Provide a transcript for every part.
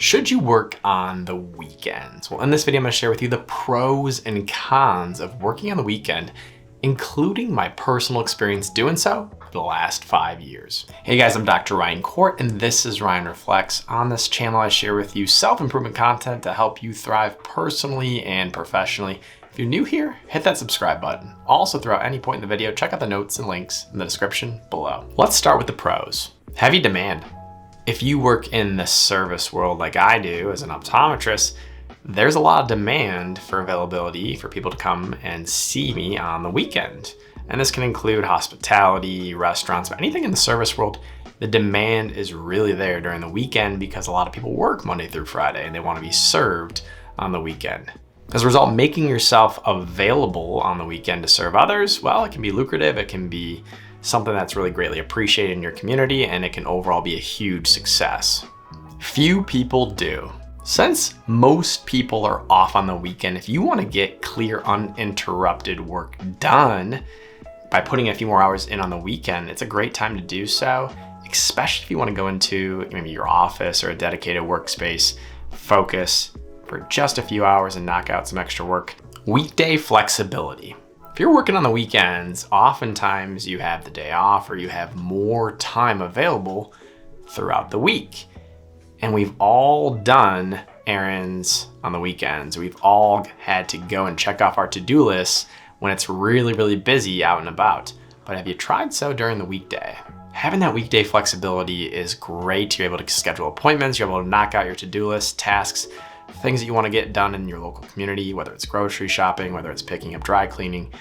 Should you work on the weekends? Well, in this video, I'm gonna share with you the pros and cons of working on the weekend, including my personal experience doing so for the last 5 years. Hey guys, I'm Dr. Ryan Court, and this is Ryan Reflects. On this channel, I share with you self-improvement content to help you thrive personally and professionally. If you're new here, hit that subscribe button. Also, throughout any point in the video, check out the notes and links in the description below. Let's start with the pros. Heavy demand. If you work in the service world like I do as an optometrist, there's a lot of demand for availability for people to come and see me on the weekend. And this can include hospitality, restaurants, but anything in the service world, the demand is really there during the weekend because a lot of people work Monday through Friday and they want to be served on the weekend. As a result, making yourself available on the weekend to serve others, well, it can be lucrative, it can be something that's really greatly appreciated in your community, and it can overall be a huge success. Few people do. Since most people are off on the weekend, if you want to get clear, uninterrupted work done by putting a few more hours in on the weekend, it's a great time to do so, especially if you want to go into maybe your office or a dedicated workspace, focus for just a few hours and knock out some extra work. Weekday flexibility. If you're working on the weekends, oftentimes you have the day off or you have more time available throughout the week. And we've all done errands on the weekends. We've all had to go and check off our to-do lists when it's really, really busy out and about. But have you tried so during the weekday? Having that weekday flexibility is great. You're able to schedule appointments, you're able to knock out your to-do list, tasks, things that you want to get done in your local community, whether it's grocery shopping, whether it's picking up dry cleaning.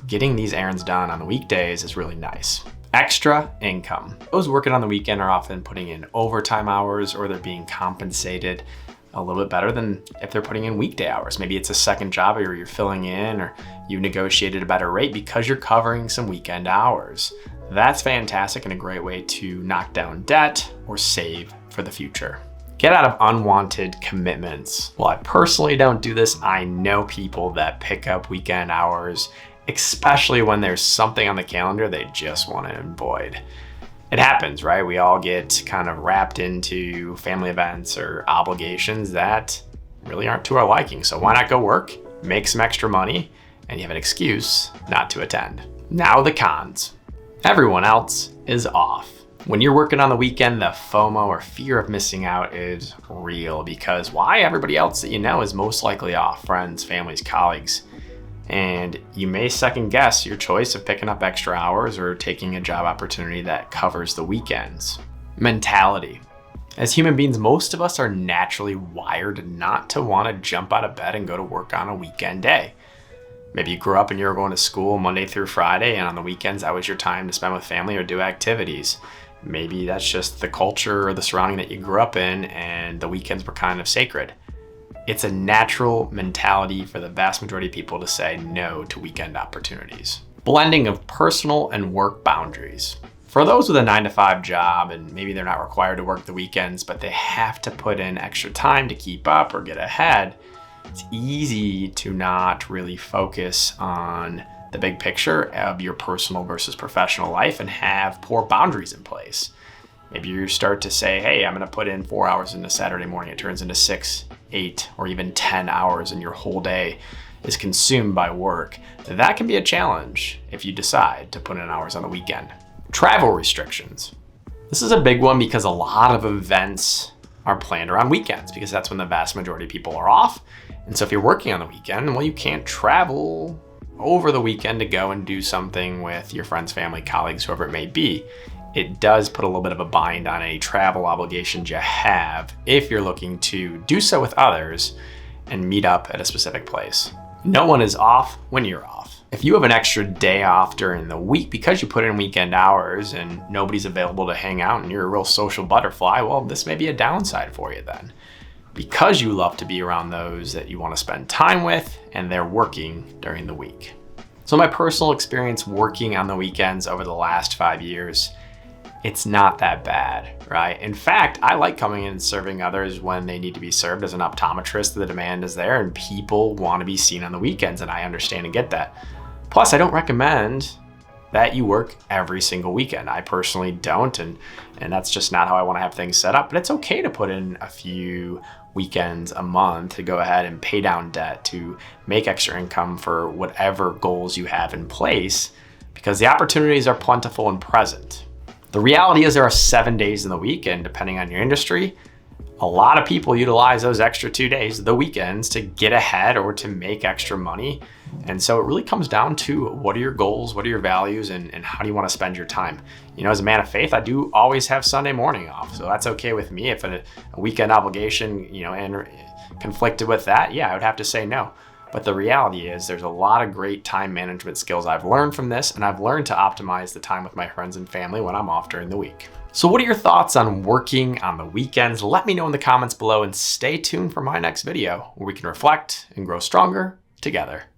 Getting these errands done on the weekdays is really nice. Extra income. Those working on the weekend are often putting in overtime hours, or they're being compensated a little bit better than if they're putting in weekday hours. Maybe it's a second job or you're filling in, or you negotiated a better rate because you're covering some weekend hours. That's fantastic and a great way to knock down debt or save for the future. Get out of unwanted commitments. Well, I personally don't do this. I know people that pick up weekend hours, especially when there's something on the calendar they just want to avoid. It happens, right? We all get kind of wrapped into family events or obligations that really aren't to our liking. So why not go work, make some extra money, and you have an excuse not to attend. Now the cons. Everyone else is off. When you're working on the weekend, the FOMO or fear of missing out is real because why? Everybody else that you know is most likely off, friends, families, colleagues. And you may second guess your choice of picking up extra hours or taking a job opportunity that covers the weekends. Mentality. As human beings, most of us are naturally wired not to want to jump out of bed and go to work on a weekend day. Maybe you grew up and you were going to school Monday through Friday, and on the weekends, that was your time to spend with family or do activities. Maybe that's just the culture or the surrounding that you grew up in, and the weekends were kind of sacred. It's a natural mentality for the vast majority of people to say no to weekend opportunities. Blending of personal and work boundaries. For those with a 9-to-5 job, and maybe they're not required to work the weekends, but they have to put in extra time to keep up or get ahead, it's easy to not really focus on the big picture of your personal versus professional life and have poor boundaries in place. Maybe you start to say, hey, I'm gonna put in 4 hours into Saturday morning. It turns into 6, 8, or even 10 hours and your whole day is consumed by work. That can be a challenge if you decide to put in hours on the weekend. Travel restrictions. This is a big one because a lot of events are planned around weekends because that's when the vast majority of people are off. And so if you're working on the weekend, well, you can't travel over the weekend to go and do something with your friends, family, colleagues, whoever it may be. It does put a little bit of a bind on any travel obligations you have if you're looking to do so with others and meet up at a specific place. No one is off when you're off. If you have an extra day off during the week because you put in weekend hours and nobody's available to hang out and you're a real social butterfly, well, this may be a downside for you then, because you love to be around those that you want to spend time with and they're working during the week. So my personal experience working on the weekends over the last 5 years, it's not that bad, right? In fact, I like coming in and serving others when they need to be served. As an optometrist, the demand is there and people want to be seen on the weekends, and I understand and get that. Plus, I don't recommend that you work every single weekend. I personally don't, and that's just not how I want to have things set up. But it's okay to put in a few weekends a month to go ahead and pay down debt, to make extra income for whatever goals you have in place, because the opportunities are plentiful and present. The reality is there are 7 days in the week, and depending on your industry, a lot of people utilize those extra 2 days, the weekends, to get ahead or to make extra money. And so it really comes down to, what are your goals, what are your values, and how do you want to spend your time? You know, as a man of faith, I do always have Sunday morning off, so that's okay with me. If a weekend obligation, and conflicted with that, yeah, I would have to say no. But the reality is there's a lot of great time management skills I've learned from this, and I've learned to optimize the time with my friends and family when I'm off during the week. So what are your thoughts on working on the weekends? Let me know in the comments below, and stay tuned for my next video where we can reflect and grow stronger together.